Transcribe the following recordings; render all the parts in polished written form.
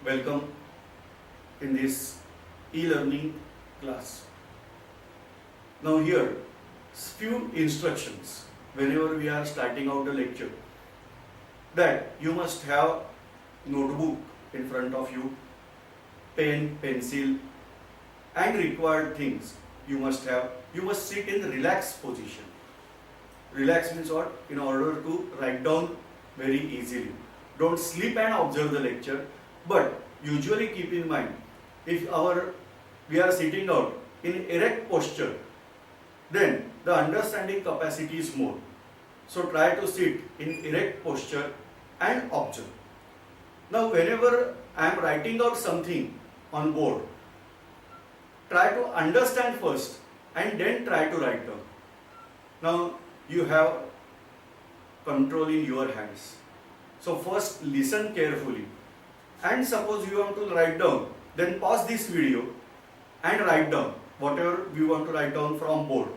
Welcome in this e-learning class. Now here, few instructions whenever we are starting out a lecture, that you must have notebook in front of you, pen, pencil and required things you must have. You must sit in relaxed position. Relax means what? In order to write down very easily. Don't sleep and observe the lecture, but usually keep in mind, if we are sitting out in erect posture, then the understanding capacity is more. So try to sit in erect posture and observe. Now whenever I am writing out something on board, try to understand first and then try to write down. Now you have control in your hands. So first listen carefully, and suppose you want to write down, then pause this video and write down whatever you want to write down from board.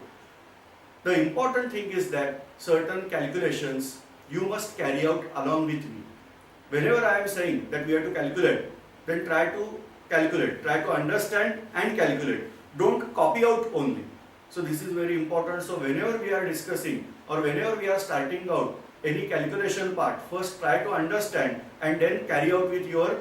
The important thing is that certain calculations you must carry out along with me. Whenever I am saying that we have to calculate, then try to calculate, try to understand and calculate. Don't copy out only. So this is very important. So whenever we are discussing or whenever we are starting out any calculation part, first try to understand and then carry out with your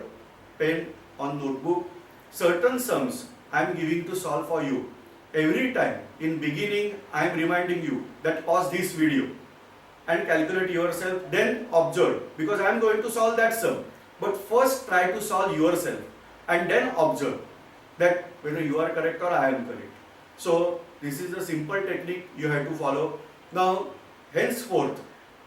pen on notebook. Certain sums I am giving to solve for you. Every time in beginning I am reminding you that pause this video and calculate yourself, then observe, because I am going to solve that sum. But first try to solve yourself and then observe that whether you are correct or I am correct. So this is a simple technique you have to follow. Now henceforth,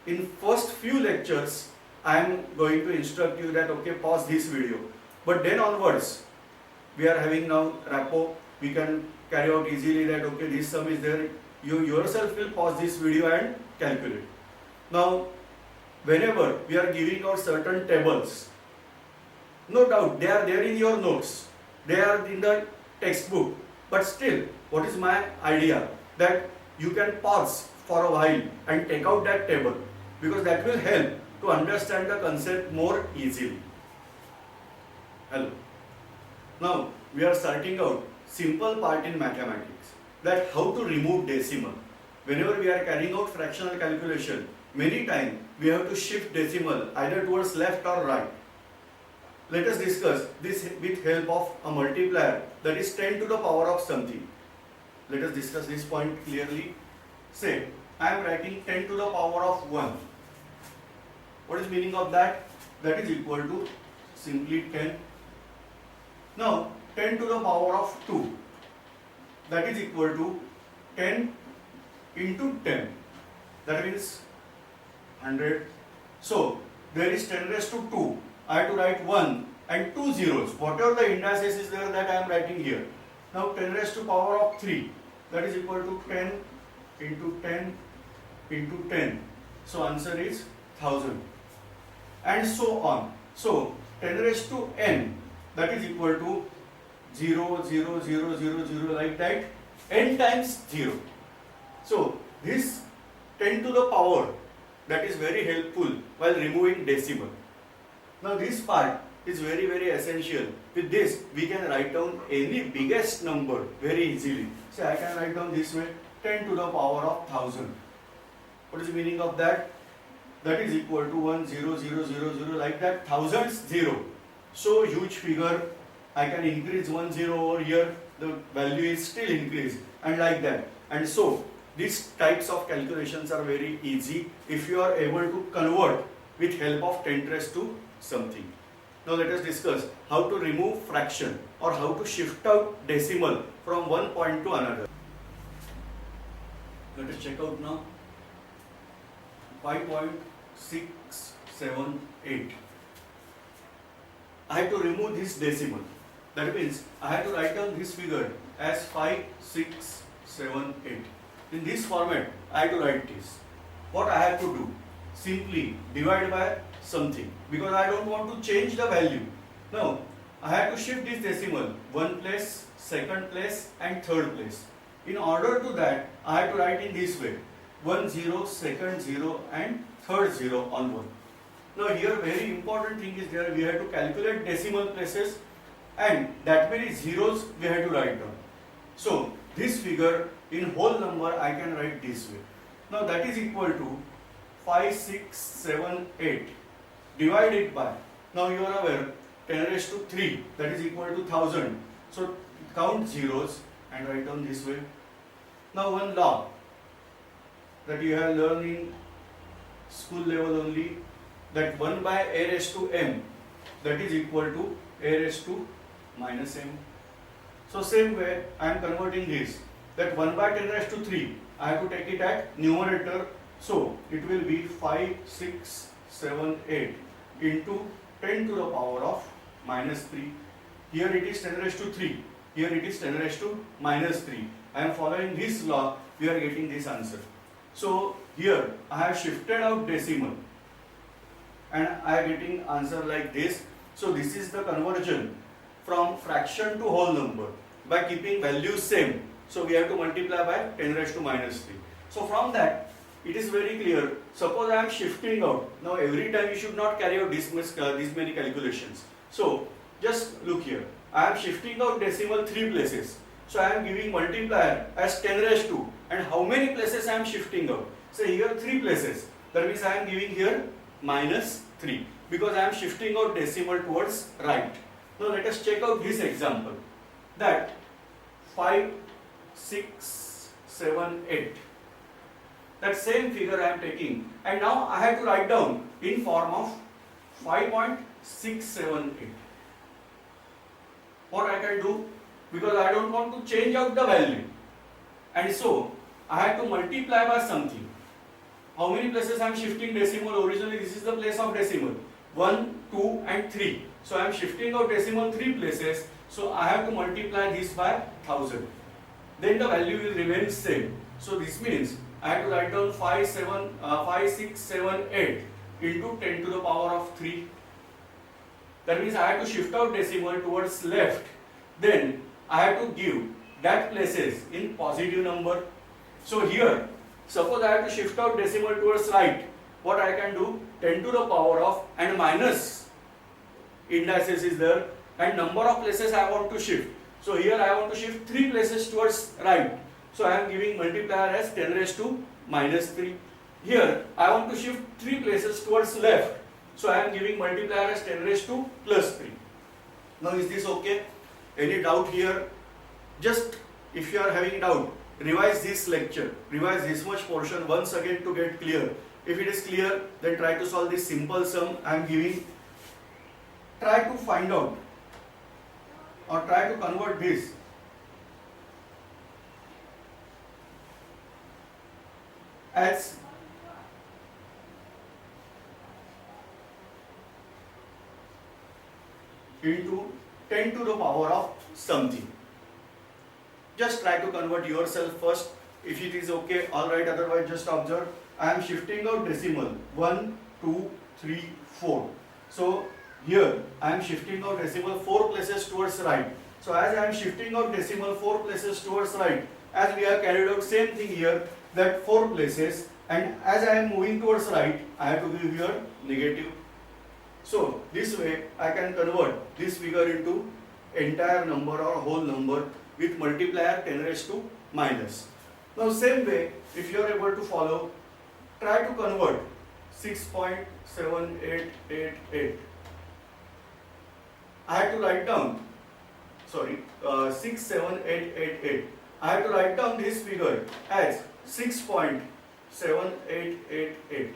in first few lectures I am going to instruct you that okay, pause this video, but then onwards we are having now rapport. We can carry out easily that okay, this sum is there. You yourself will pause this video and calculate. Now whenever we are giving out certain tables, no doubt they are there in your notes, they are in the textbook, but still what is my idea, that you can pause for a while and take out that table, because that will help to understand the concept more easily. Hello. Now we are starting out simple part in mathematics, that how to remove decimal. Whenever we are carrying out fractional calculation, many times we have to shift decimal either towards left or right. Let us discuss this with help of a multiplier, that is 10 to the power of something. Let us discuss this point clearly. Say I am writing 10 to the power of 1. What is meaning of that? That is equal to simply 10. Now 10 to the power of 2, that is equal to 10 into 10, that means 100. So there is 10 raised to 2. I have to write 1 and 2 zeros. Whatever the indices is there, that I am writing here. Now 10 raised to power of 3, that is equal to 10 into 10 into 10. So answer is 1000. And so on. So 10 raised to n, that is equal to 0, 0, 0, 0, 0, like that, n times 0. So this 10 to the power, that is very helpful while removing decimal. Now this part is very, very essential. With this we can write down any biggest number very easily. So I can write down this way, 10 to the power of 1000. What is the meaning of that? That is equal to 1, 0, 0, 0, 0, like that, thousands 0. So huge figure, I can increase 1 0 over here, the value is still increased, and like that. And so these types of calculations are very easy if you are able to convert with help of 10 raised to something. Now let us discuss how to remove fraction or how to shift out decimal from one point to another. Let us check out now 5.678. I have to remove this decimal. That means I have to write down this figure as 5678. In this format, I have to write this. What I have to do? Simply divide by something, because I don't want to change the value. Now, I have to shift this decimal one place, second place and third place. In order to that, I have to write in this way, 1 0, second 0 and third 0 on 1. Now here very important thing is there, we have to calculate decimal places and that many zeros we have to write down. So this figure in whole number I can write this way. Now that is equal to 5678 divided by, now you are aware 10 raised to 3, that is equal to 1000. So count zeros and write down this way. Now one law that you have learned in school level only, that 1 by a raised to m, that is equal to a raised to minus m. So same way I am converting this, that 1 by 10 raised to 3, I have to take it at numerator. So it will be 5678 into 10 to the power of minus 3. Here it is 10 raised to 3, here it is 10 raised to minus 3. I am following this law, we are getting this answer. So here I have shifted out decimal and I am getting answer like this. So this is the conversion from fraction to whole number by keeping values same. So we have to multiply by 10 raised to minus 3. So from that it is very clear. Suppose I am shifting out. Now every time you should not carry out this many calculations. So just look here. I am shifting out decimal 3 places. So I am giving multiplier as 10 raised to, and how many places I am shifting out? So here 3 places. That means I am giving here minus 3 because I am shifting out decimal towards right. Now let us check out this example. That 5678. That same figure I am taking, and now I have to write down in form of 5.678. What I can do, because I don't want to change out the value, and so I have to multiply by something. How many places I am shifting decimal? Originally this is the place of decimal, 1, 2 and 3. So I am shifting out decimal 3 places, so I have to multiply this by 1000. Then the value will remain same. So this means I have to write down 5678 into 10 to the power of 3. That means I have to shift out decimal towards left. Then I have to give that places in positive number. So here, suppose I have to shift out decimal towards right. What I can do? 10 to the power of, and minus indices is there, and number of places I want to shift. So here I want to shift 3 places towards right. So I am giving multiplier as 10 raised to minus 3. Here I want to shift 3 places towards left. So I am giving multiplier as 10 raised to plus 3. Now is this okay? Any doubt here? Just if you are having doubt, revise this lecture, revise this much portion once again to get clear. If it is clear, then try to solve this simple sum I am giving. Try to find out or try to convert this as into 10 to the power of something. Just try to convert yourself first. If it is okay, alright, otherwise just observe. I am shifting out decimal 1, 2, 3, 4. So here I am shifting out decimal 4 places towards right. So as I am shifting out decimal 4 places towards right, as we have carried out same thing here, that 4 places, and as I am moving towards right, I have to give here negative. So this way I can convert this figure into entire number or whole number with multiplier 10 raised to minus. Now same way, if you are able to follow, try to convert 6.7888. I have to write down, 67888. I have to write down this figure as 6.7888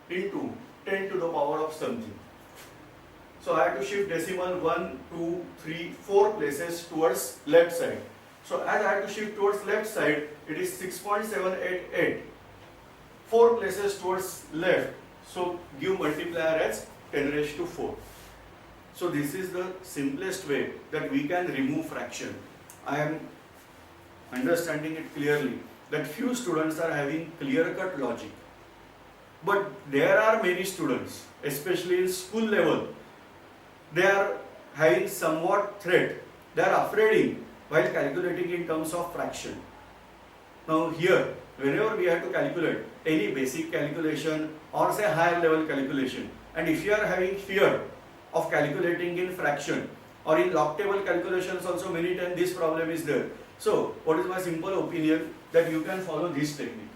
into 10 to the power of something. So I have to shift decimal 1, 2, 3, 4 places towards left side. So as I have to shift towards left side, it is 6.788. 4 places towards left. So give multiplier as 10 raised to 4. So this is the simplest way that we can remove fraction. I am understanding it clearly that few students are having clear-cut logic. But there are many students, especially in school level, they are having somewhat threat. They are afraid while calculating in terms of fraction. Now here, whenever we have to calculate any basic calculation or say higher level calculation, And if you are having fear of calculating in fraction or in log table calculations also, many times this problem is there. So what is my simple opinion, that you can follow this technique,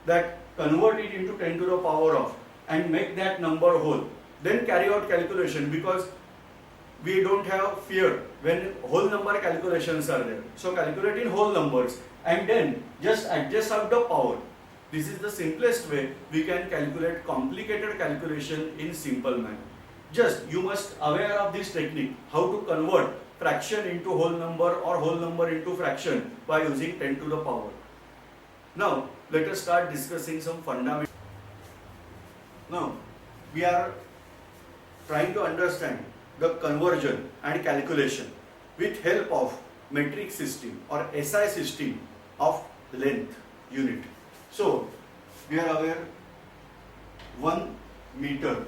that convert it into 10 to the power of and make that number whole, then carry out calculation, because we don't have fear when whole number calculations are there. So calculate in whole numbers and then just adjust out the power. This is the simplest way we can calculate complicated calculation in simple manner. Just you must aware of this technique, how to convert fraction into whole number or whole number into fraction by using 10 to the power. Now let us start discussing some fundamentals. Now we are trying to understand the conversion and calculation with help of metric system or SI system of length unit. So we are aware 1 meter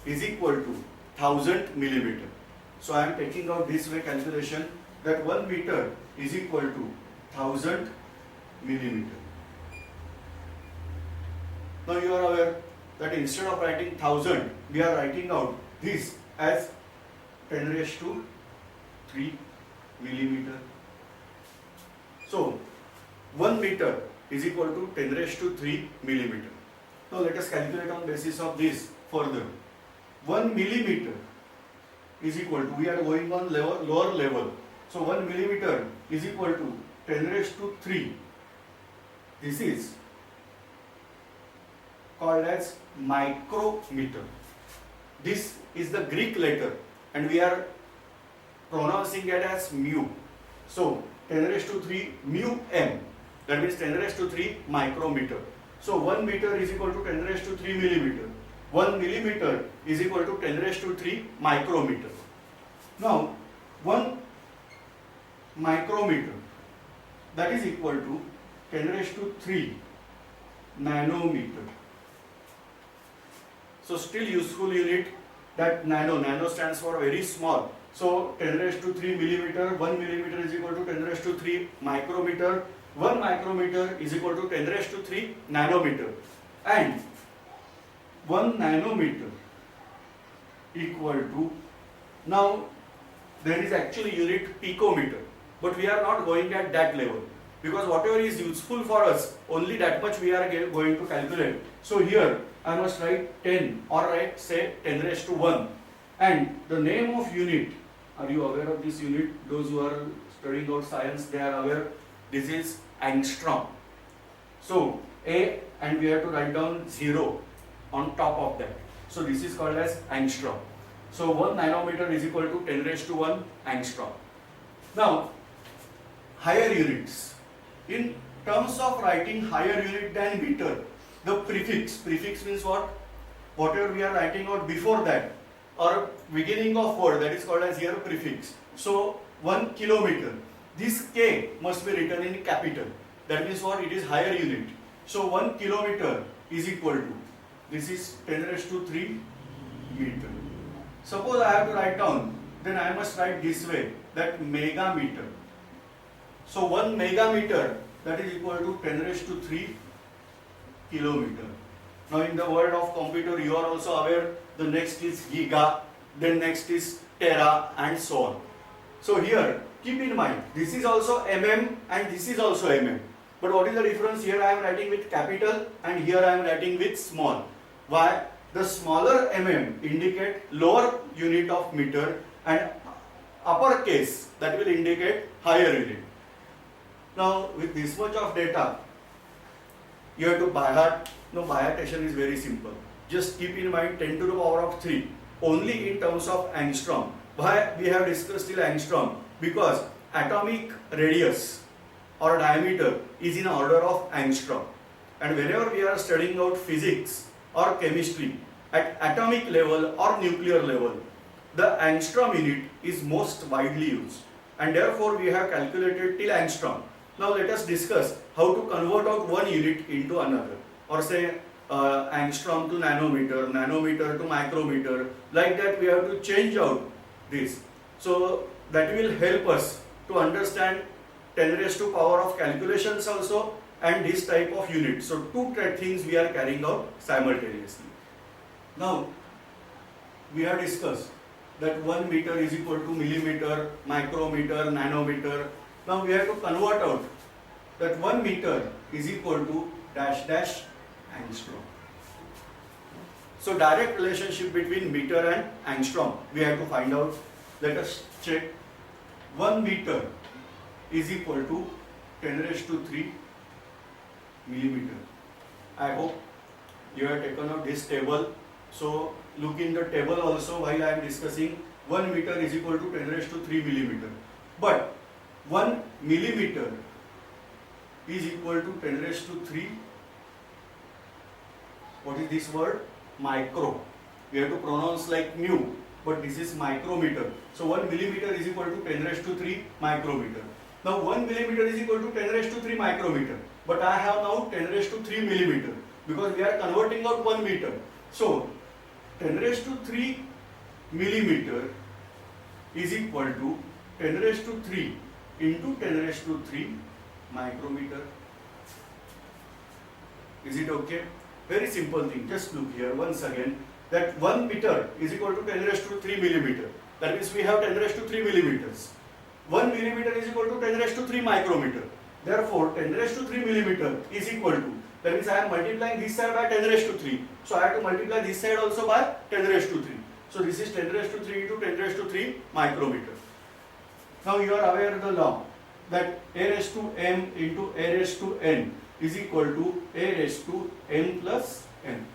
is equal to 1000 millimeter. So I am taking out this way calculation, that 1 meter is equal to 1000 millimeter. Now you are aware that instead of writing 1000, we are writing out this as 10 raised to 3 millimeter. So 1 meter is equal to 10 raised to 3 millimeter. Now let us calculate on basis of this further. 1 millimeter is equal to, we are going on lower level. So 1 millimeter is equal to 10 raised to 3. This is called as micrometer. This is the Greek letter and we are pronouncing it as mu. So 10 raised to 3 mu m, that means 10 raised to 3 micrometer. So 1 meter is equal to 10 raised to 3 millimeter. 1 millimeter is equal to 10 raised to 3 micrometer. Now 1 micrometer, that is equal to 10 raised to 3 nanometer. So still useful unit, that nano stands for very small. So 10 raised to 3 millimeter, 1 millimeter is equal to 10 raised to 3 micrometer. 1 micrometer is equal to 10 raised to 3 nanometer. And 1 nanometer equal to, now there is actually unit picometer, but we are not going at that level, because whatever is useful for us, only that much we are going to calculate. So here I must write 10 or write say 10 raised to 1, and the name of unit, are you aware of this unit? Those who are studying out science, they are aware. This is angstrom. So A, and we have to write down 0 on top of that. So this is called as angstrom. So 1 nanometer is equal to 10 raised to 1 angstrom. Now higher units. In terms of writing higher unit than meter, the prefix means what? Whatever we are writing out before that or beginning of word, that is called as here prefix. So 1 kilometer, this K must be written in capital. That means what? It is higher unit. So 1 kilometer is equal to, this is 10 raised to 3 meter. Suppose I have to write down, then I must write this way, that megameter. So 1 megameter, that is equal to 10 raised to 3 kilometer. Now in the world of computer, you are also aware, the next is giga, then next is tera, and so on. So here, keep in mind, this is also mm and this is also mm. But what is the difference? Here I am writing with capital and here I am writing with small. Why? The smaller mm indicate lower unit of meter and uppercase, that will indicate higher unit. Now with this much of data, you have to by heart. No, by heartation is very simple. Just keep in mind 10 to the power of 3 only in terms of angstrom. Why we have discussed till angstrom? Because atomic radius or diameter is in order of angstrom. And whenever we are studying out physics or chemistry at atomic level or nuclear level, the angstrom unit is most widely used. And therefore we have calculated till angstrom. Now let us discuss how to convert out one unit into another, or say angstrom to nanometer, nanometer to micrometer. Like that we have to change out this. So that will help us to understand 10 raised to power of calculations also and this type of unit. So two things we are carrying out simultaneously. Now we have discussed that 1 meter is equal to millimeter, micrometer, nanometer. Now we have to convert out that 1 meter is equal to dash dash angstrom. So direct relationship between meter and angstrom we have to find out. Let us check. 1 meter is equal to 10 raised to 3 millimeter. I hope you have taken out this table. So look in the table also while I am discussing. 1 meter is equal to 10 raised to 3 millimeter. But 1 millimeter is equal to 10 raised to 3. What is this word? Micro. We have to pronounce like mu, but this is micrometer. So 1 millimeter is equal to 10 raised to 3 micrometer. Now 1 millimeter is equal to 10 raised to 3 micrometer. But I have now 10 raised to 3 millimeter because we are converting out 1 meter. So 10 raised to 3 millimeter is equal to 10 raised to 3 into 10 raised to 3 micrometer. Is it okay? Very simple thing. Just look here once again. That 1 meter is equal to 10 raised to 3 millimeter. That means we have 10 raised to 3 millimeters. 1 millimeter is equal to 10 raised to 3 micrometer. Therefore, 10 raised to 3 millimeter is equal to, that means I am multiplying this side by 10 raised to 3. So I have to multiply this side also by 10 raised to 3. So this is 10 raised to 3 into 10 raised to 3 micrometer. Now you are aware of the law that a raised to m into a raised to n is equal to a raised to m plus n.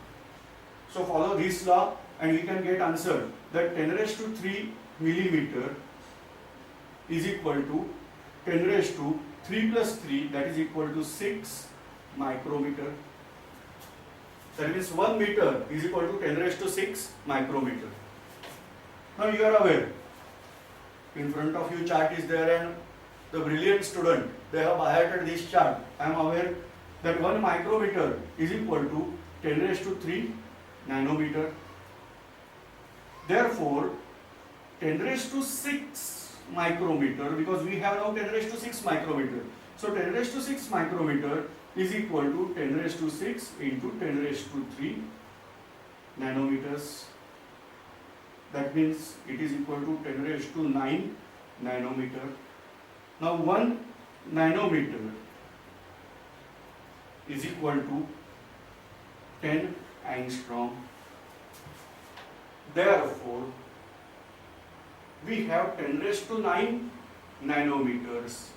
So follow this law and we can get answer that 10 raised to 3 millimeter is equal to 10 raised to 3 plus 3, that is equal to 6 micrometer. That means 1 meter is equal to 10 raised to 6 micrometer. Now you are aware, in front of you chart is there and the brilliant student, they have highlighted this chart. I am aware that 1 micrometer is equal to 10 raised to 3 nanometer. Therefore, 10 raised to 6 micrometer, because we have now 10 raised to 6 micrometer. So 10 raised to 6 micrometer is equal to 10 raised to 6 into 10 raised to 3 nanometers. That means it is equal to 10 raised to 9 nanometer. Now 1 nanometer is equal to 10 angstrom. Therefore, we have 10 raised to 9 nanometers,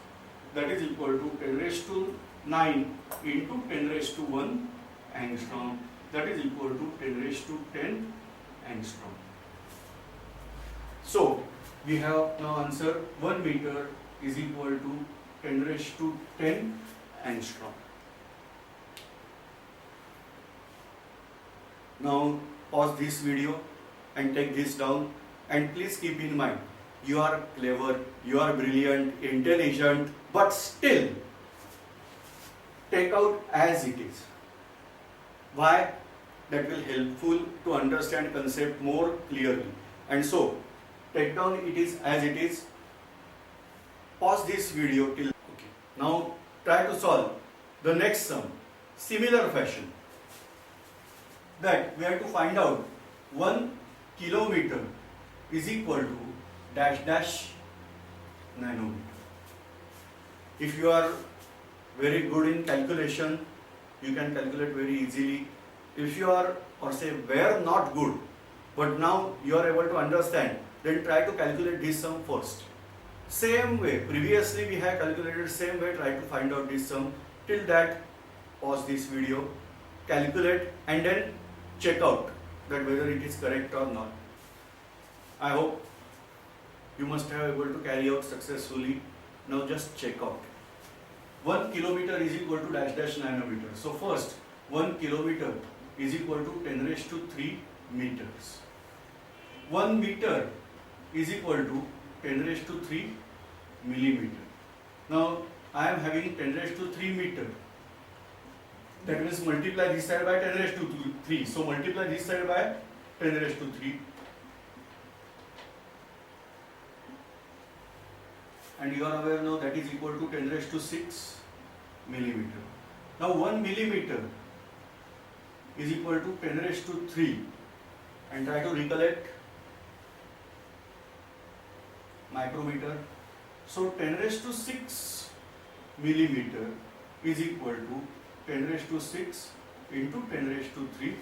that is equal to 10 raised to 9 into 10 raised to 1 angstrom, that is equal to 10 raised to 10 angstrom. So we have now answer 1 meter is equal to 10 raised to 10 angstrom. Now pause this video and take this down, and please keep in mind, you are clever, you are brilliant, intelligent, but still take out as it is. Why? That will helpful to understand concept more clearly. And so take down it is as it is. Pause this video till okay. Now try to solve the next sum similar fashion. That we have to find out 1 kilometer is equal to dash dash nanometer. If you are very good in calculation, you can calculate very easily. If you are, or say were not good, but now you are able to understand, then try to calculate this sum first. Same way, previously we have calculated same way, try to find out this sum. Till that, pause this video, calculate and then check out that whether it is correct or not. I hope you must have able to carry out successfully. Now just check out. 1 kilometer is equal to dash dash nanometer. So first, 1 kilometer is equal to 10 raised to 3 meters. 1 meter is equal to 10 raised to 3 millimeter. Now I am having 10 raised to 3 meter. That means multiply this side by 10 raised to 3. So multiply this side by 10 raised to 3. And you are aware now that is equal to 10 raised to 6 millimeter. Now 1 millimeter is equal to 10 raised to 3. And try to recollect micrometer. So 10 raised to 6 millimeter is equal to 10 raised to 6 into 10 raised to 3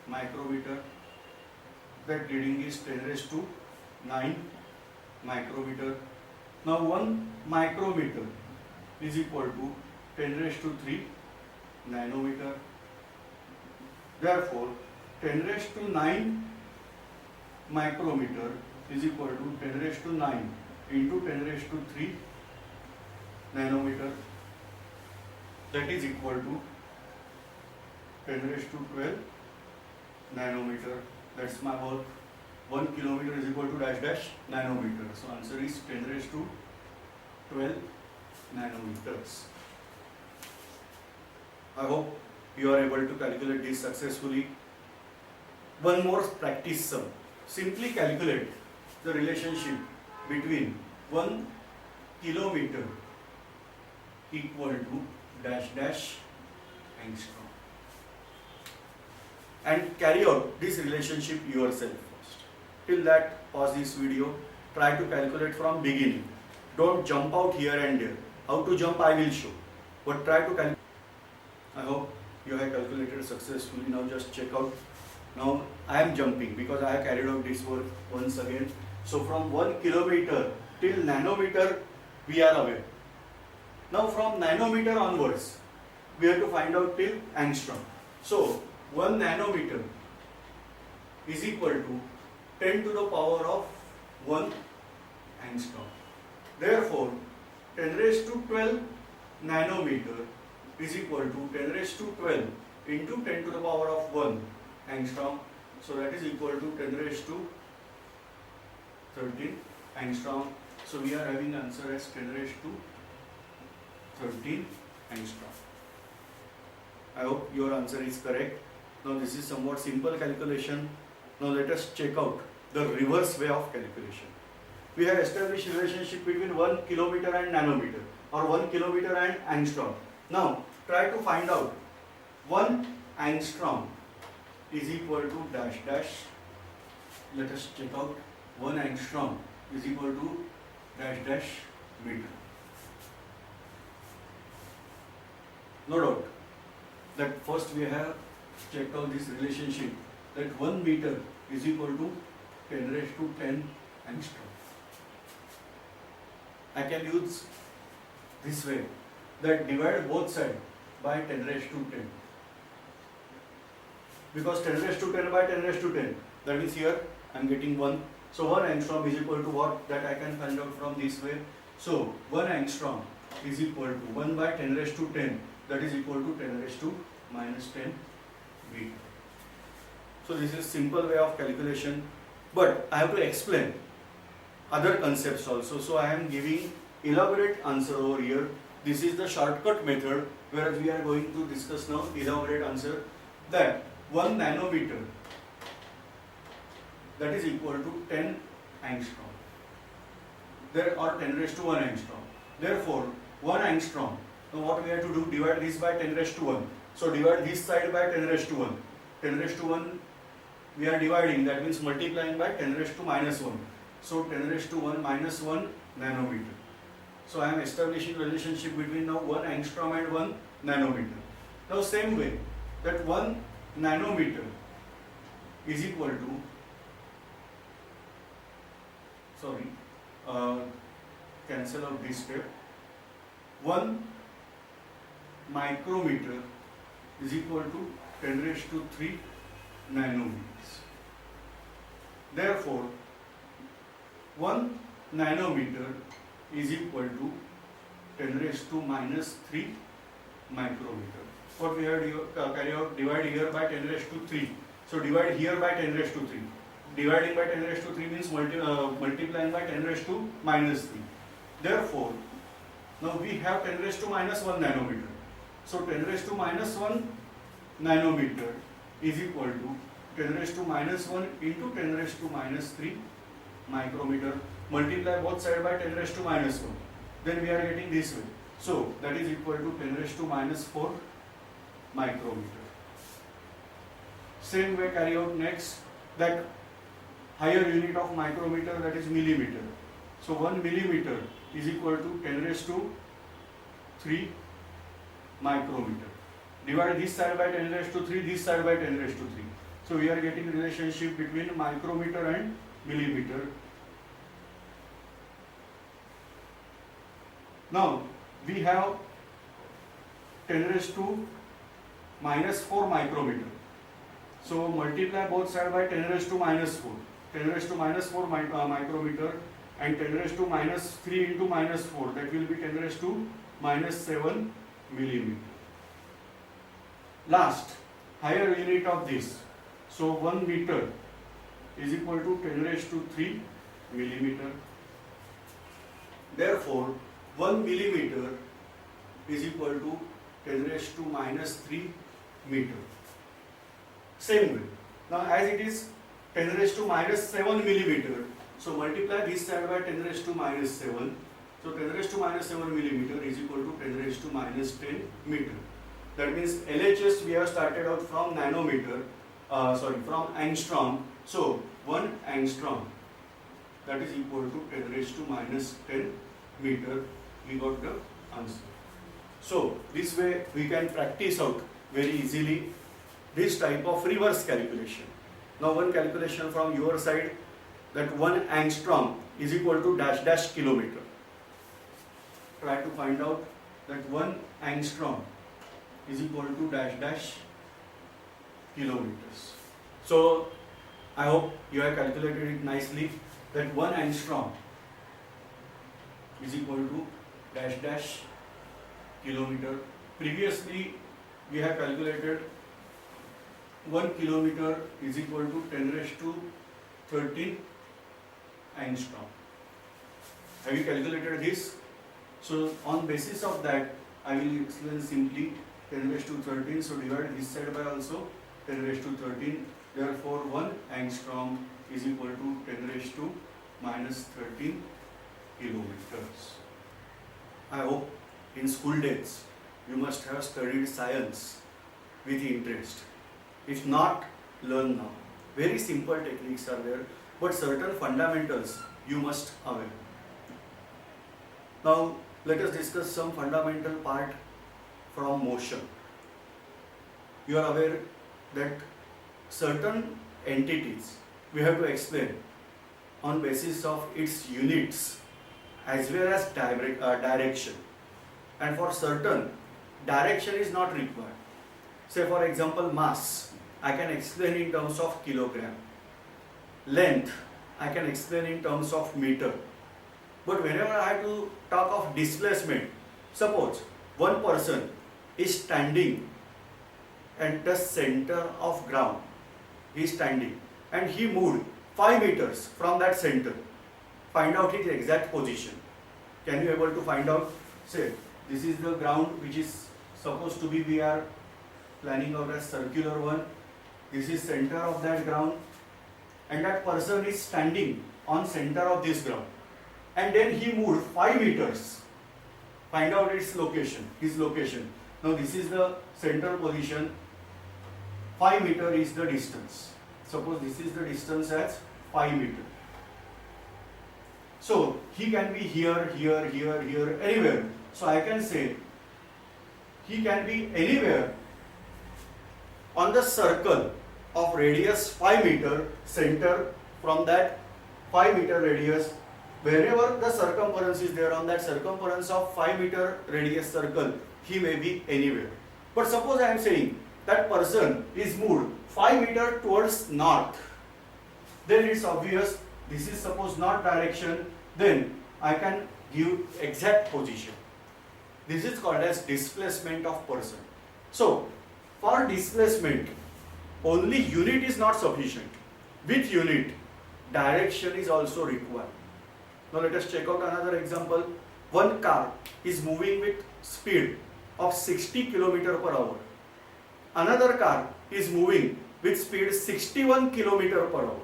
micrometer. That reading is 10 raised to 9 micrometer. Now 1 micrometer is equal to 10 raised to 3 nanometer. Therefore 10 raised to 9 micrometer is equal to 10 raised to 9 into 10 raised to 3 nanometer. That is equal to 10 raised to 12 nanometer. That's my work. 1 kilometer is equal to dash dash nanometer. So answer is 10 raised to 12 nanometers. I hope you are able to calculate this successfully. One more practice sum. Simply calculate the relationship between 1 kilometer equal to dash dash angstrom. And carry out this relationship yourself first. Till that, pause this video. Try to calculate from beginning. Don't jump out here and there. How to jump I will show. But try to calculate. I hope you have calculated successfully. Now just check out. Now I am jumping because I have carried out this work once again. So from 1 kilometer till nanometer we are aware. Now from nanometer onwards we have to find out till angstrom. So 1 nanometer is equal to 10 to the power of 1 angstrom. Therefore 10 raised to 12 nanometer is equal to 10 raised to 12 into 10 to the power of 1 angstrom. So that is equal to 10 raised to 13 angstrom. So we are having answer as 10 raised to 13 angstrom. I hope your answer is correct. Now this is somewhat simple calculation. Now let us check out the reverse way of calculation. We have established relationship between 1 kilometer and nanometer, or 1 kilometer and angstrom. Now try to find out 1 angstrom is equal to dash dash. Let us check out. 1 angstrom is equal to dash dash meter. No doubt that first we have checked out this relationship, that 1 meter is equal to 10 raised to 10 angstrom. I can use this way, that divide both sides by 10 raised to 10. Because 10 raised to 10 by 10 raised to 10, that means here I am getting 1. So 1 angstrom is equal to what? That I can find out from this way. So 1 angstrom is equal to 1 by 10 raised to 10, that is equal to 10 raised to minus 10 meter. So this is simple way of calculation, but I have to explain other concepts also. So I am giving elaborate answer over here. This is the shortcut method, whereas we are going to discuss now elaborate answer, that 1 nanometer, that is equal to 10 angstrom. There are 10 raised to 1 angstrom. Therefore 1 angstrom, now what we have to do, divide this by 10 raised to 1. So divide this side by 10 raised to 1. 10 raised to 1 we are dividing, that means multiplying by 10 raised to minus 1. So 10 raised to 1 minus 1 nanometer. So I am establishing relationship between now 1 angstrom and 1 nanometer. Now same way, that 1 nanometer is equal to, cancel out this step, 1 micrometer is equal to 10 raised to 3 nanometers. Therefore 1 nanometer is equal to 10 raised to minus 3 micrometer. What we have to carry out, divide here by 10 raised to 3. So divide here by 10 raised to 3. Dividing by 10 raised to 3 means multiplying by 10 raised to minus 3. Therefore, now we have 10 raised to minus 1 nanometer. So 10 raised to minus 1 nanometer is equal to 10 raised to minus 1 into 10 raised to minus 3 micrometer. Multiply both sides by 10 raised to minus 1. Then we are getting this way. So that is equal to 10 raised to minus 4 micrometer. Same way carry out next, that higher unit of micrometer, that is millimeter. So 1 millimeter is equal to 10 raised to 3 micrometer. Divide this side by 10 raised to 3, this side by 10 raised to 3. So we are getting relationship between micrometer and millimeter. Now we have 10 raised to minus 4 micrometer. So multiply both sides by 10 raised to minus 4. 10 raised to minus 4 micrometer and 10 raised to minus 3 into minus 4, that will be 10 raised to minus 7 millimeter. Last, higher unit of this. So 1 meter is equal to 10 raised to 3 millimeter. Therefore, 1 millimeter is equal to 10 raised to minus 3 meter. Same way. Now as it is 10 raised to minus 7 millimeter, so multiply this side by 10 raised to minus 7. So 10 raised to minus 7 millimeter is equal to 10 raised to minus 10 meter. That means LHS we have started out from nanometer, from angstrom. So 1 angstrom, that is equal to 10 raised to minus 10 meter. We got the answer. So this way we can practice out very easily this type of reverse calculation. Now one calculation from your side, that 1 angstrom is equal to dash dash kilometer. Try to find out that 1 angstrom is equal to dash dash kilometers. So I hope you have calculated it nicely, that 1 angstrom is equal to dash dash kilometer. Previously we have calculated 1 kilometer is equal to 10 raised to 13 angstrom. Have you calculated this? So on basis of that, I will explain simply 10 raised to 13. So divide this side by also 10 raised to 13. Therefore 1 angstrom is equal to 10 raised to minus 13 kilometers. I hope in school days you must have studied science with interest. If not, learn now. Very simple techniques are there, but certain fundamentals you must aware. Now let us discuss some fundamental part from motion. You are aware that certain entities we have to explain on basis of its units as well as direction. And for certain, direction is not required. Say for example mass, I can explain in terms of kilogram. Length, I can explain in terms of meter. But whenever I have to talk of displacement, suppose one person is standing at the center of ground. He is standing and he moved 5 meters from that center. Find out his exact position. Can you able to find out? Say this is the ground which is supposed to be, we are planning out a circular one. This is center of that ground and that person is standing on center of this ground. And then he moved 5 meters. Find out its location, his location. Now this is the center position. 5 meter is the distance. Suppose this is the distance as 5 meter. So he can be here, here, here, here, anywhere. So I can say he can be anywhere on the circle of radius 5 meter, center from that 5 meter radius. Wherever the circumference is there, on that circumference of 5 meter radius circle, he may be anywhere. But suppose I am saying that person is moved 5 meter towards north, then it's obvious this is suppose north direction, then I can give exact position. This is called as displacement of person. So for displacement, only unit is not sufficient. With unit, direction is also required. Now let us check out another example. One car is moving with speed of 60 km per hour. Another car is moving with speed 61 km per hour.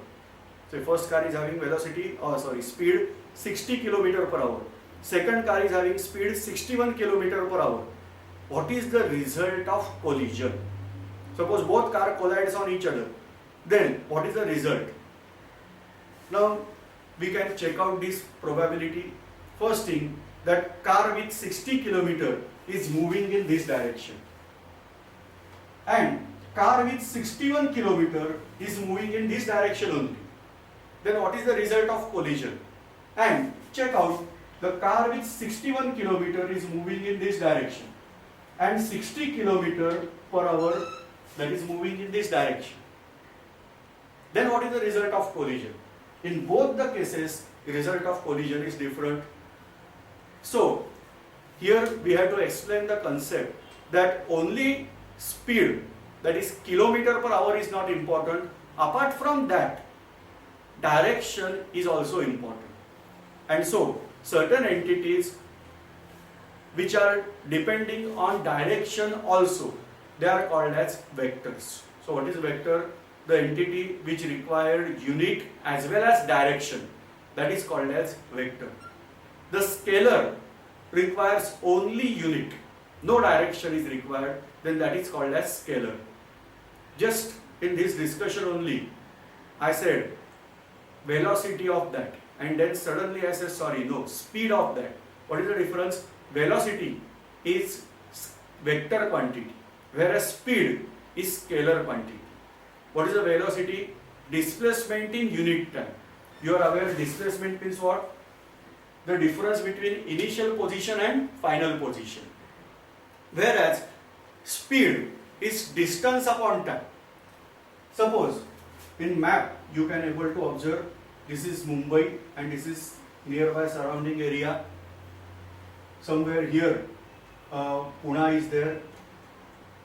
So first car is having speed 60 km per hour. Second car is having speed 61 km per hour. What is the result of collision? Suppose both cars collides on each other. Then what is the result? Now we can check out this probability. First thing, that car with 60 km is moving in this direction, and car with 61 km is moving in this direction only. Then what is the result of collision? And check out, the car with 61 km is moving in this direction and 60 km per hour that is moving in this direction. Then what is the result of collision? In both the cases, the result of collision is different. So here we have to explain the concept that only speed, that is kilometer per hour, is not important. Apart from that, direction is also important. And so certain entities which are depending on direction also, they are called as vectors. So what is vector? The entity which required unit as well as direction, that is called as vector. The scalar requires only unit, no direction is required, then that is called as scalar. Just in this discussion only, I said velocity of that, and then suddenly I said sorry, no, speed of that. What is the difference? Velocity is vector quantity, whereas speed is scalar quantity. What is the velocity? Displacement in unit time. You are aware displacement means what? The difference between initial position and final position. Whereas speed is distance upon time. Suppose in map you can able to observe this is Mumbai and this is nearby surrounding area. Somewhere here Pune is there.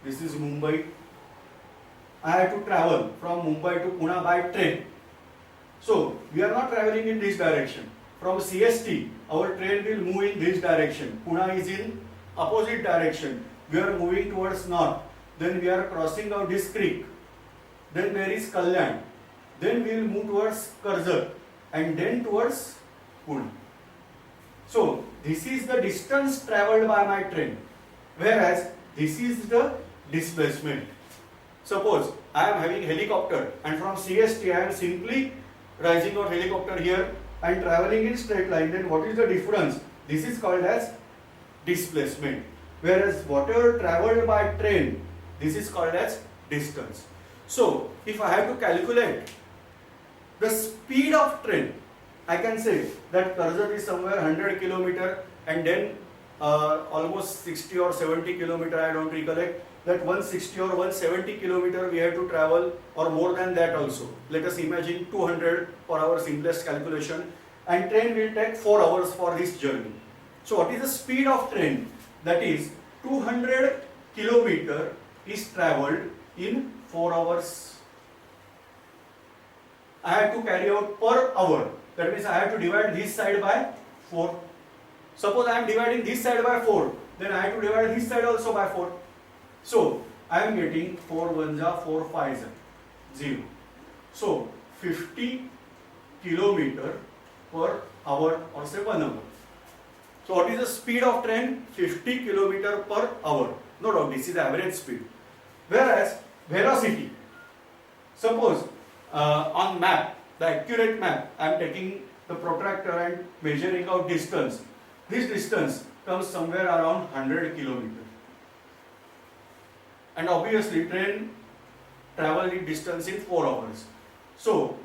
This is Mumbai. I have to travel from Mumbai to Pune by train. So we are not traveling in this direction. From CST, our train will move in this direction. Pune is in opposite direction. We are moving towards north. Then we are crossing out this creek. Then there is Kalyan. Then we will move towards Karjat and then towards Pune. So this is the distance travelled by my train, whereas this is the displacement. Suppose I am having helicopter and from CST I am simply rising out helicopter here and travelling in straight line, then what is the difference? This is called as displacement. Whereas whatever travelled by train, this is called as distance. So if I have to calculate the speed of train, I can say that Karjat is somewhere 100 km and then almost 60 or 70 km, I don't recollect, that 160 or 170 km we have to travel, or more than that also. Let us imagine 200 for our simplest calculation, and train will take 4 hours for this journey. So what is the speed of train? That is 200 km is travelled in 4 hours. I have to carry out per hour. That means I have to divide this side by 4. Suppose I am dividing this side by 4, then I have to divide this side also by 4. So I am getting 4 1 ja 4 5 ja 0. So 50 km per hour, or say 1 hour. So what is the speed of train? 50 km per hour. No doubt this is average speed. Whereas velocity, suppose on map, the accurate map, I am taking the protractor and measuring out distance. This distance comes somewhere around 100 km. And obviously train travel in distance in 4 hours. So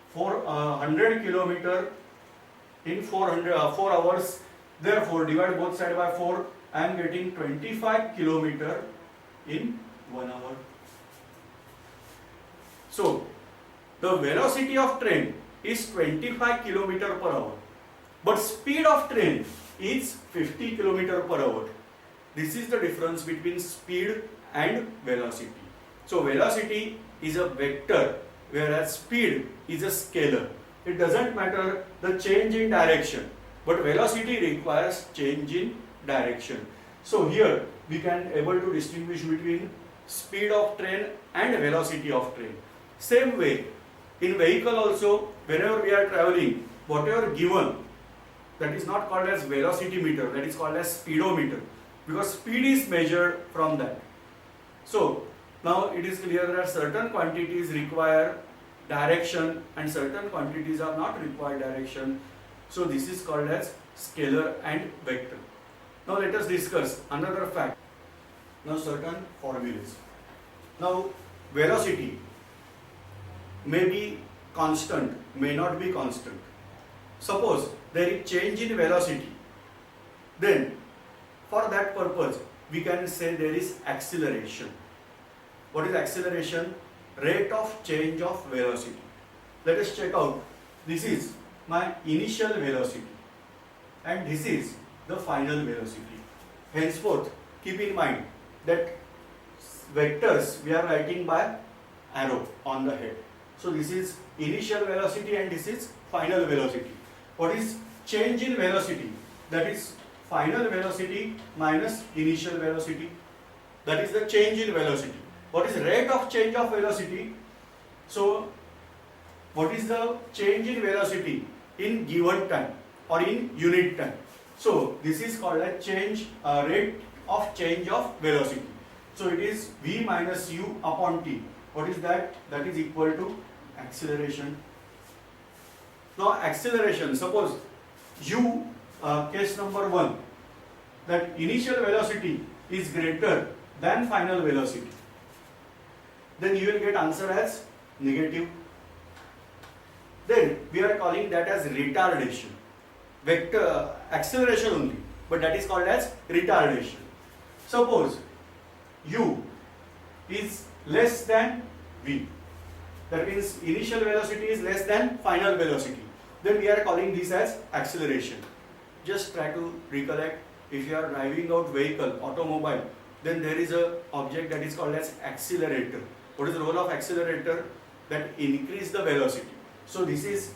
for 100 km in 4 hours, therefore divide both sides by 4, I am getting 25 km in 1 hour. So the velocity of train is 25 km per hour, but speed of train is 50 km per hour. This is the difference between speed and velocity. So velocity is a vector, whereas speed is a scalar. It doesn't matter the change in direction, but velocity requires change in direction. So here we can able to distinguish between speed of train and velocity of train. Same way, in vehicle also, whenever we are traveling, whatever given, that is not called as velocity meter, that is called as speedometer, because speed is measured from that. So now it is clear that certain quantities require direction, and certain quantities are not required direction. So this is called as scalar and vector. Now let us discuss another fact. Now certain formulas. Now velocity may be constant, may not be constant. Suppose there is change in velocity, then for that purpose we can say there is acceleration. What is acceleration? Rate of change of velocity. Let us check out. This is my initial velocity and this is the final velocity. Henceforth, keep in mind that vectors we are writing by arrow on the head. So this is initial velocity and this is final velocity. What is change in velocity? That is final velocity minus initial velocity. That is the change in velocity. What is rate of change of velocity? So what is the change in velocity in given time or in unit time? So this is called a rate of change of velocity. So it is v minus u upon t. What is that? That is equal to acceleration. Now acceleration, suppose u, case number 1, that initial velocity is greater than final velocity, then you will get answer as negative. Then we are calling that as retardation. Vector acceleration only, but that is called as retardation. Suppose u is less than v, that means initial velocity is less than final velocity, then we are calling this as acceleration. Just try to recollect, if you are driving out vehicle, automobile, then there is a object that is called as accelerator. What is the role of accelerator? That increase the velocity. So this is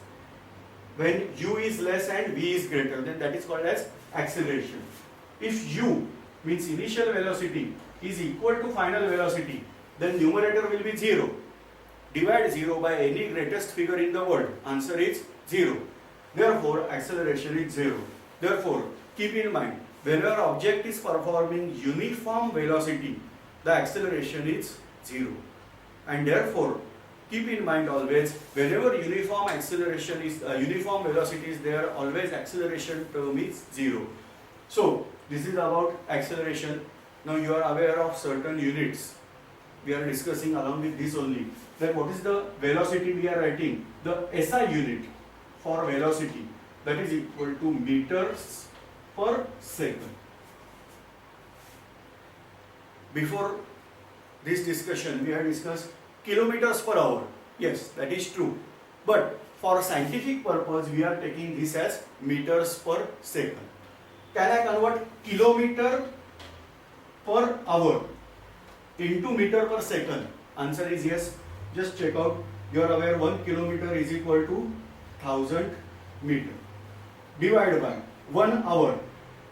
when u is less and v is greater, then that is called as acceleration. If u means initial velocity is equal to final velocity, then numerator will be 0. Divide 0 by any greatest figure in the world. Answer is 0. Therefore, acceleration is 0. Therefore, keep in mind, whenever object is performing uniform velocity, the acceleration is 0. And therefore, keep in mind always, whenever uniform acceleration is uniform velocity is there, always acceleration term is 0. So this is about acceleration. Now you are aware of certain units. We are discussing along with this only. Then what is the velocity we are writing? The SI unit for velocity, that is equal to meters per second. Before this discussion, we had discussed kilometers per hour. Yes, that is true. But for scientific purpose, we are taking this as meters per second. Can I convert kilometer per hour into meter per second? Answer is yes. Just check out. You are aware 1 kilometer is equal to 1000 meter. Divide by 1 hour.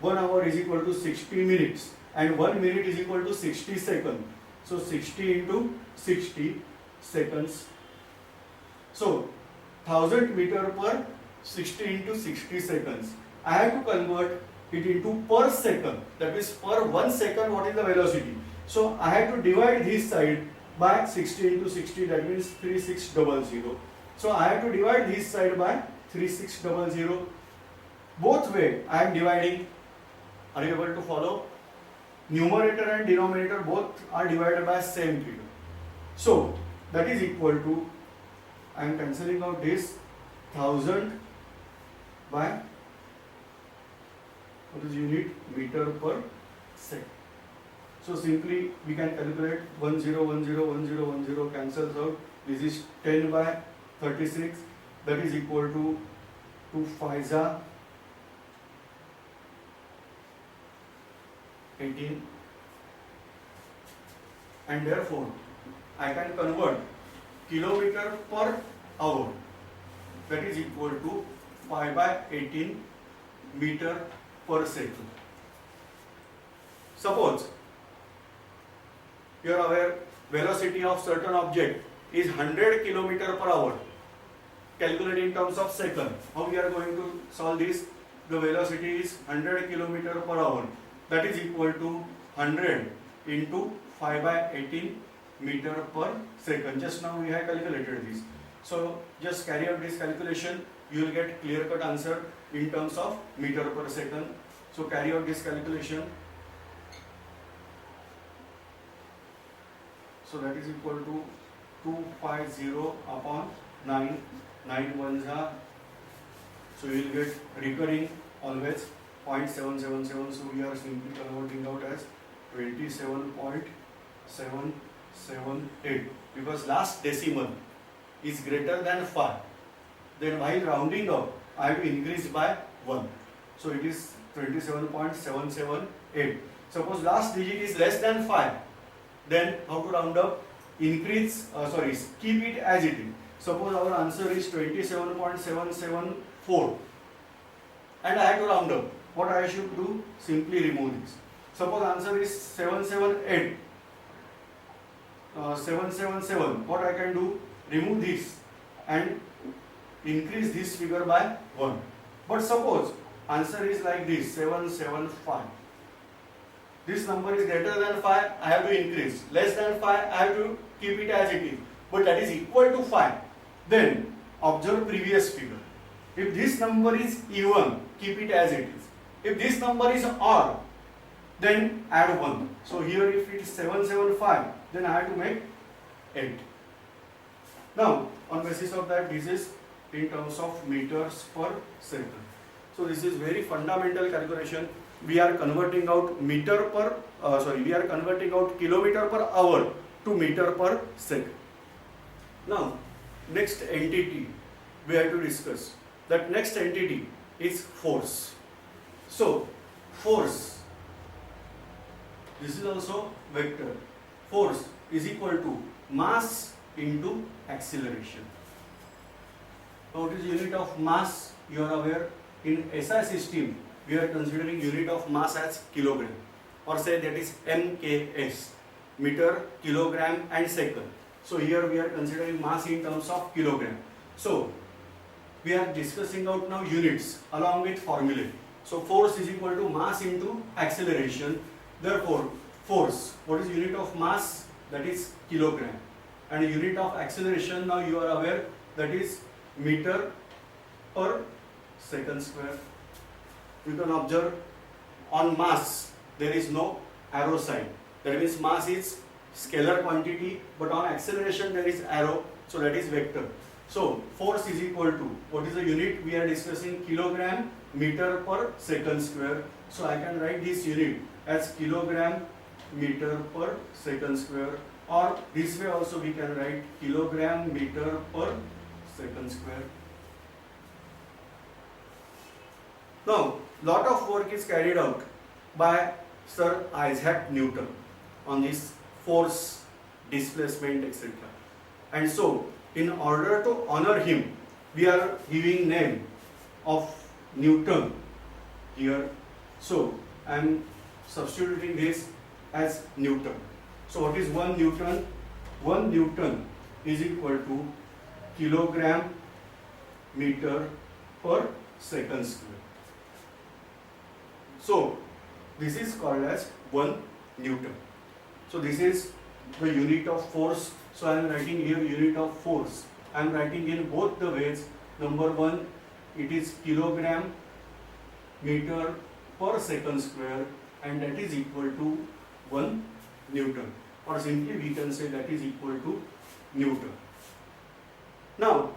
1 hour is equal to 60 minutes and 1 minute is equal to 60 seconds. So 60 into 60 seconds. So 1000 meter per 60 into 60 seconds. I have to convert it into per second. That is per 1 second what is the velocity. So I have to divide this side by 60 into 60, that means 3600. So I have to divide this side by 3600. Both way I am dividing. Are you able to follow? Numerator and denominator both are divided by same figure. So that is equal to, I am cancelling out this 1000 by, what is unit? Meter per second. So simply we can calculate 10101010 cancels out. This is 10 by 36, that is equal to 2 5 18, and therefore I can convert kilometer per hour, that is equal to 5 by 18 meter per second. Suppose you are aware velocity of certain object is 100 kilometer per hour. Calculate in terms of second. How we are going to solve this? The velocity is 100 kilometer per hour. That is equal to 100 into 5 by 18 meter per second. Just now we have calculated this. So just carry out this calculation, you will get clear cut answer in terms of meter per second. So carry out this calculation. So that is equal to 250 upon 9, 9 ones are, so you will get recurring always 0.777, so we are simply converting out as 27.778 because last decimal is greater than 5. Then while rounding up, I have to increase by 1. So it is 27.778. Suppose last digit is less than 5. Then how to round up? Increase, keep it as it is. Suppose our answer is 27.774 and I have to round up. What I should do? Simply remove this. Suppose answer is 777. What I can do? Remove this and increase this figure by 1. But suppose answer is like this, 775. This number is greater than 5, I have to increase. Less than 5, I have to keep it as it is. But that is equal to 5. Then observe previous figure. If this number is even, keep it as it is. If this number is odd, then add 1. So here if it is 775, then I have to make 8. Now on basis of that, this is in terms of meters per second. So this is very fundamental calculation. We are converting out kilometer per hour to meter per second. Now next entity we have to discuss. That next entity is force. So force, this is also vector. Force is equal to mass into acceleration. Now what is unit of mass? You are aware, in SI system we are considering unit of mass as kilogram, or say that is MKS, meter, kilogram and second. So here we are considering mass in terms of kilogram. So we are discussing out now units along with formulae. So force is equal to mass into acceleration. Therefore force, what is unit of mass? That is kilogram. And unit of acceleration, now you are aware, that is meter per second square. You can observe on mass there is no arrow sign. That means mass is scalar quantity, but on acceleration there is arrow, so that is vector. So force is equal to, what is the unit we are discussing? Kilogram meter per second square. So I can write this unit as kilogram meter per second square, or this way also we can write kilogram meter per second square. Now lot of work is carried out by Sir Isaac Newton on this force, displacement, etc. And so in order to honor him, we are giving name of Newton here. So I am substituting this as Newton. So what is 1 Newton? 1 Newton is equal to kilogram meter per second square. So this is called as 1 Newton. So this is the unit of force. So I am writing here unit of force. I am writing in both the ways. Number 1, it is kilogram meter per second square, and that is equal to 1 Newton, or simply we can say that is equal to Newton. Now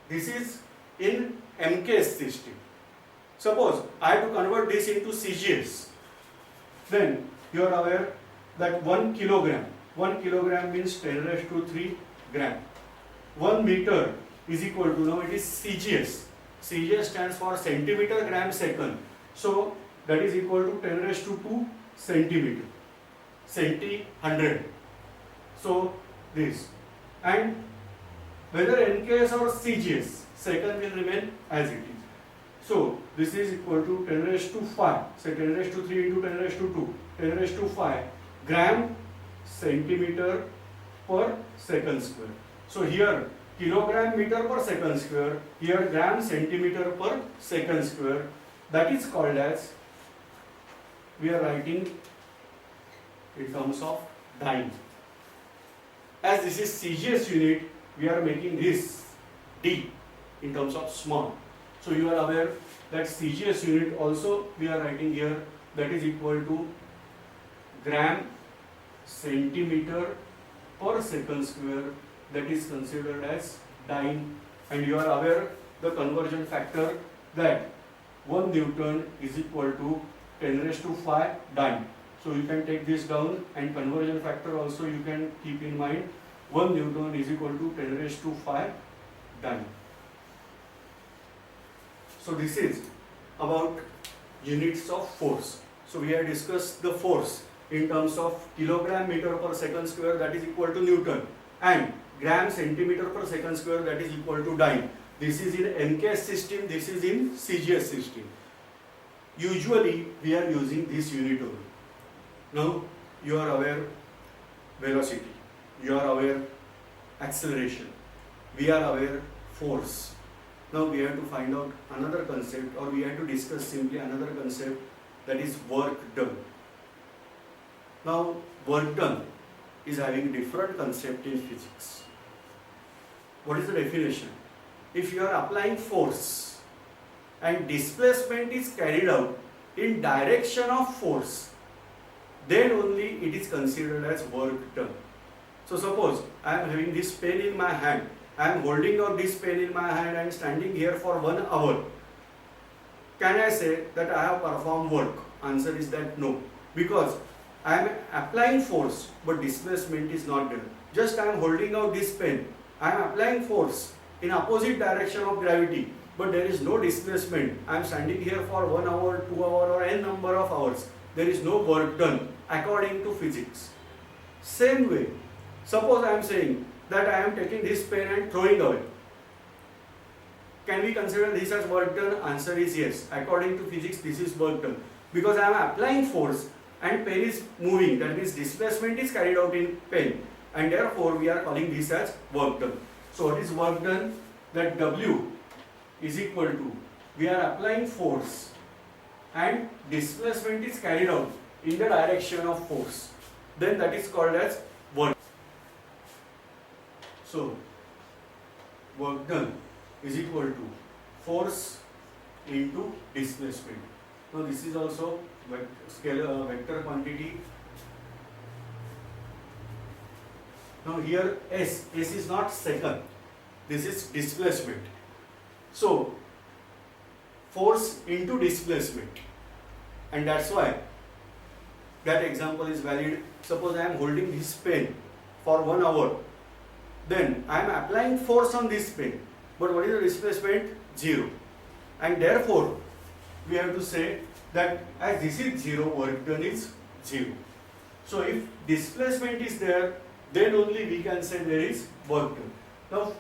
this is in MKS system. Suppose I have to convert this into CGS, then you are aware that 1 kilogram means 10 raised to 3 gram. 1 meter is equal to, now it is CGS. CGS stands for centimeter gram second. So that is equal to 10 raised to 2 centimeter. Centi 100. So this. And whether NKS or CGS, second will remain as it is. So this is equal to 10 raised to 5. Say 10 raised to 3 into 10 raised to 2. 10 raised to 5 gram centimeter per second square. So here kilogram meter per second square, here gram centimeter per second square. That is called as, we are writing in terms of dyne. As this is CGS unit, we are making this D in terms of small. So you are aware that CGS unit also we are writing here, that is equal to gram centimeter per second square, that is considered as dyne. And you are aware the conversion factor that 1 Newton is equal to 10 raised to 5 dyne. So you can take this down, and conversion factor also you can keep in mind, 1 Newton is equal to 10 raised to 5 dyne. So this is about units of force. So we have discussed the force in terms of kilogram meter per second square, that is equal to Newton, and gram centimeter per second square, that is equal to dyne. This is in MKS system, this is in CGS system. Usually we are using this unit only. Now you are aware velocity, you are aware acceleration, we are aware force. Now we have to find out another concept, or we have to discuss simply another concept, that is work done. Now work done is having different concept in physics. What is the definition? If you are applying force and displacement is carried out in direction of force, then only it is considered as work done. So suppose I am having this pen in my hand, I am holding out this pen in my hand and standing here for 1 hour. Can I say that I have performed work? Answer is that no, because I am applying force but displacement is not there. Just I am holding out this pen, I am applying force in opposite direction of gravity, but there is no displacement. I am standing here for 1 hour, 2 hours, or n number of hours. There is no work done according to physics. Same way, suppose I am saying that I am taking this pen and throwing away. Can we consider this as work done? Answer is yes. According to physics, this is work done, because I am applying force and pen is moving, that means displacement is carried out in pen, and therefore we are calling this as work done. So what is work done? That W is equal to, we are applying force and displacement is carried out in the direction of force, then that is called as work. So work done is equal to force into displacement. Now this is also scalar vector quantity. Now here S is not second, this is displacement. So force into displacement, and that's why that example is valid. Suppose I am holding this pen for 1 hour, then I am applying force on this pen, but what is the displacement? 0, and therefore we have to say that as this is 0, work done is 0. So if displacement is there, then only we can say there is work done. Now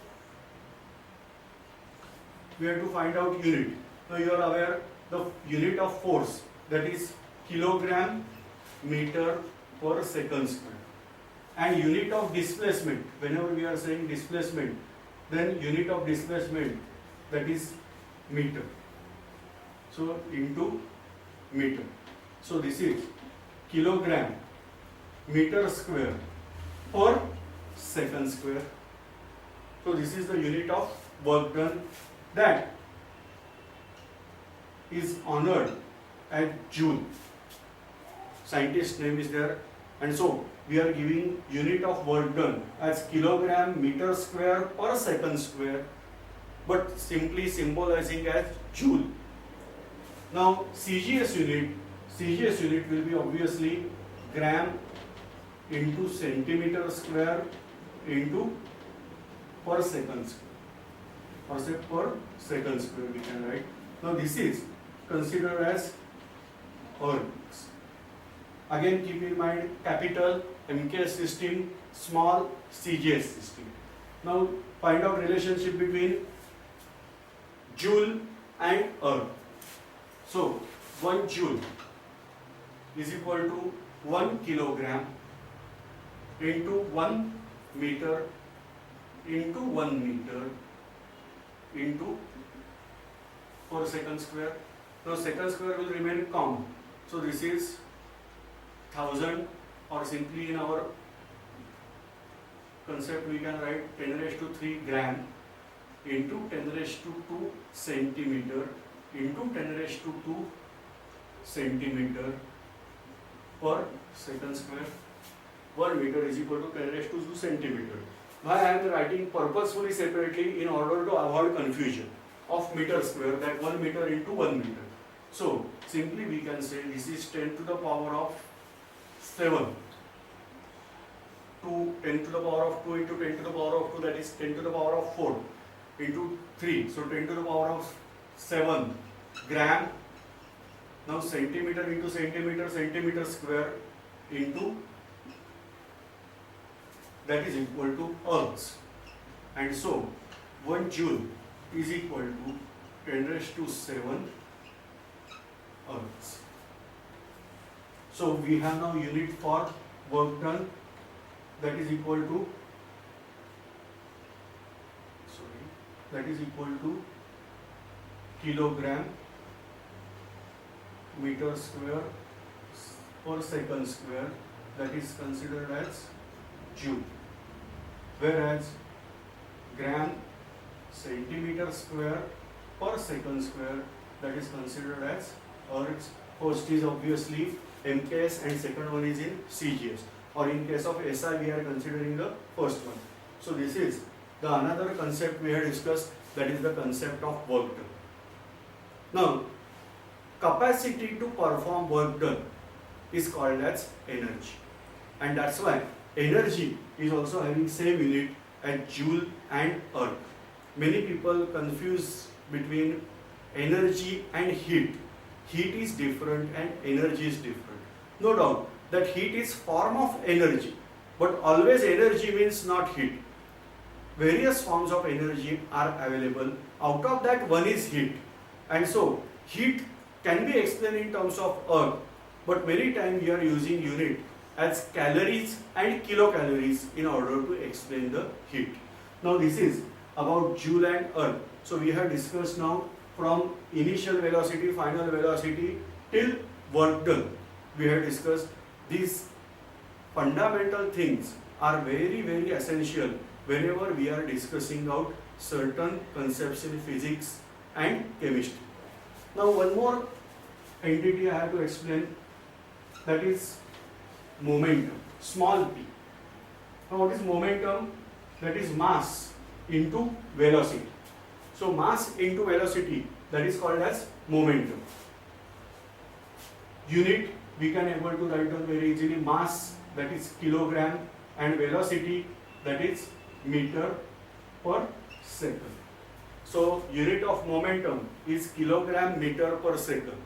we have to find out unit. Now you are aware the unit of force, that is kilogram meter per second square, and unit of displacement, whenever we are saying displacement, then unit of displacement, that is meter. So into meter. So this is kilogram meter square per second square. So this is the unit of work done, that is honored as Joule. Scientist name is there, and so we are giving unit of work done as kilogram meter square per second square, but simply symbolizing as Joule. Now CGS unit will be obviously gram into centimeter square into per second square, per second square we can write. Now this is considered as ergs. Again keep in mind capital MKS system, small CGS system. Now find out relationship between Joule and erg. So 1 Joule is equal to 1 kilogram into 1 meter into 1 meter into per second square. Now second square will remain common. So this is 1000, or simply in our concept we can write 10 raised to 3 gram into 10 raised to 2 centimeter into 10 raised to 2 centimeter per second square per meter is equal to 10 raised to 2 centimeter. Why I am writing purposefully separately in order to avoid confusion of meter square, that 1 meter into 1 meter. So simply we can say this is 10 to the power of 7 to 10 to the power of 2 into 10 to the power of 2, that is 10 to the power of 4 into 3. So 10 to the power of 7 gram. Now centimeter into centimeter, centimeter square into, that is equal to ergs. And so 1 joule is equal to 10 raised to 7 ergs. So we have now unit for work done, that is equal to, that is equal to kilogram meter square per second square, that is considered as joule, whereas gram centimeter square per second square, that is considered as ergs. First is obviously MKS and second one is in CGS, or in case of SI we are considering the first one. So this is the another concept we have discussed, that is the concept of work done. Now capacity to perform work done is called as energy, and that's why energy is also having same unit as joule and erg. Many people confuse between energy and heat. Heat is different and energy is different. No doubt that heat is form of energy, but always energy means not heat. Various forms of energy are available. Out of that, one is heat, and so heat can be explained in terms of erg, but many times we are using unit as calories and kilocalories in order to explain the heat. Now this is about joule and erg. So we have discussed now from initial velocity, final velocity till work done. We have discussed these fundamental things are very, very essential whenever we are discussing out certain concepts in physics and chemistry. Now one more entity I have to explain, that is momentum, small p. Now what is momentum? That is mass into velocity. So mass into velocity, that is called as momentum. Unit we can able to write down very easily, mass that is kilogram and velocity that is meter per second. So unit of momentum is kilogram meter per second.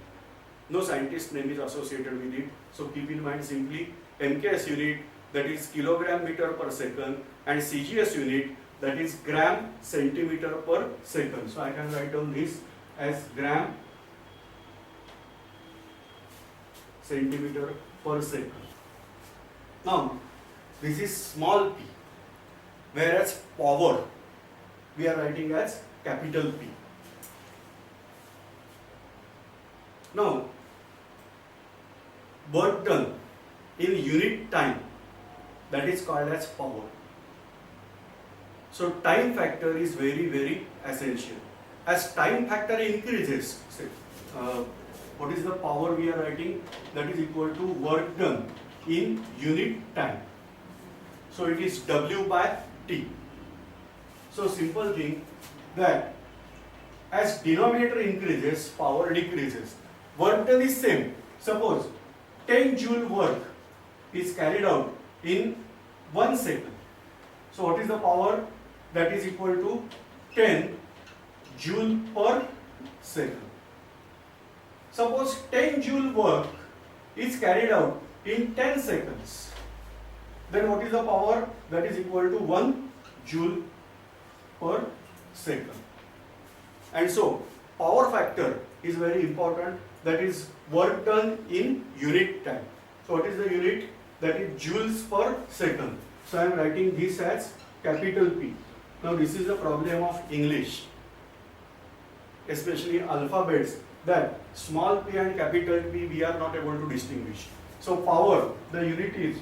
No scientist name is associated with it. So keep in mind simply MKS unit, that is kilogram meter per second, and CGS unit, that is gram centimeter per second. So I can write down this as gram centimeter per second. Now this is small p, whereas power we are writing as capital P. Now work done in unit time, that is called as power. So time factor is very, very essential. As time factor increases, what is the power we are writing? That is equal to work done in unit time. So it is W by T. So simple thing that as denominator increases, power decreases. Work done is same. Suppose 10 joule work is carried out in 1 second. So what is the power? That is equal to 10 joule per second. Suppose 10 joule work is carried out in 10 seconds. Then what is the power? That is equal to 1 joule per second. And so power factor is very important, that is work done in unit time. So what is the unit? That is joules per second. So I am writing this as capital P. Now this is the problem of English, especially alphabets, that small p and capital P we are not able to distinguish. So power, the unit is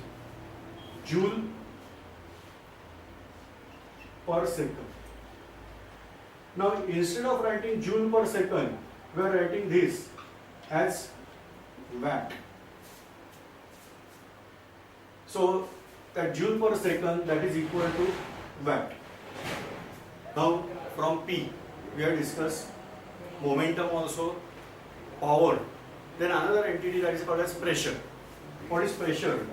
joule per second. Now instead of writing joule per second, we are writing this as watt. So that joule per second, that is equal to watt. Now from P we have discussed momentum also, power. Then another entity that is called as pressure. What is pressure?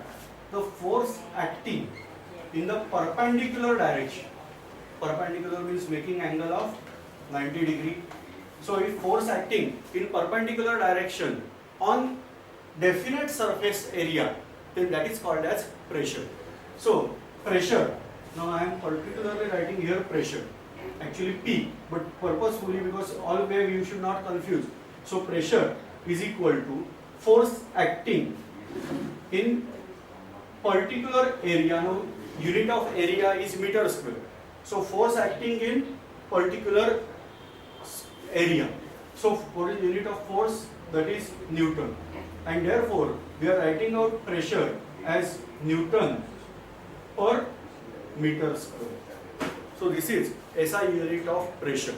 The force acting in the perpendicular direction. Perpendicular means making angle of 90 degree. So if force acting in perpendicular direction on definite surface area, then that is called as pressure. So pressure, now I am particularly writing here pressure, actually P, but purposefully because always you should not confuse. So pressure is equal to force acting in particular area. Now unit of area is meter square. So force acting in particular area. So what is unit of force? That is Newton. And therefore we are writing out pressure as Newton per meter square. So this is SI unit of pressure.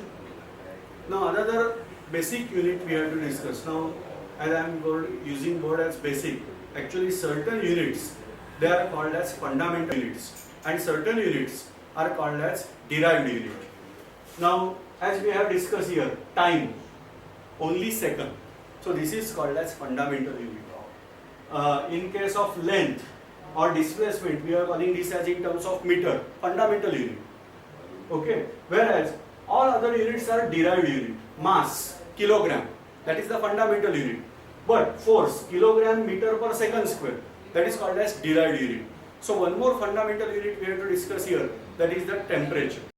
Now another basic unit we have to discuss. Now as I am using word as basic, actually certain units they are called as fundamental units and certain units are called as derived unit. Now as we have discussed here, time, only second. So this is called as fundamental unit. In case of length or displacement, we are calling this as in terms of meter, fundamental unit. Okay. Whereas all other units are derived unit. Mass, kilogram, that is the fundamental unit. But force, kilogram meter per second square, that is called as derived unit. So one more fundamental unit we have to discuss here, that is the temperature.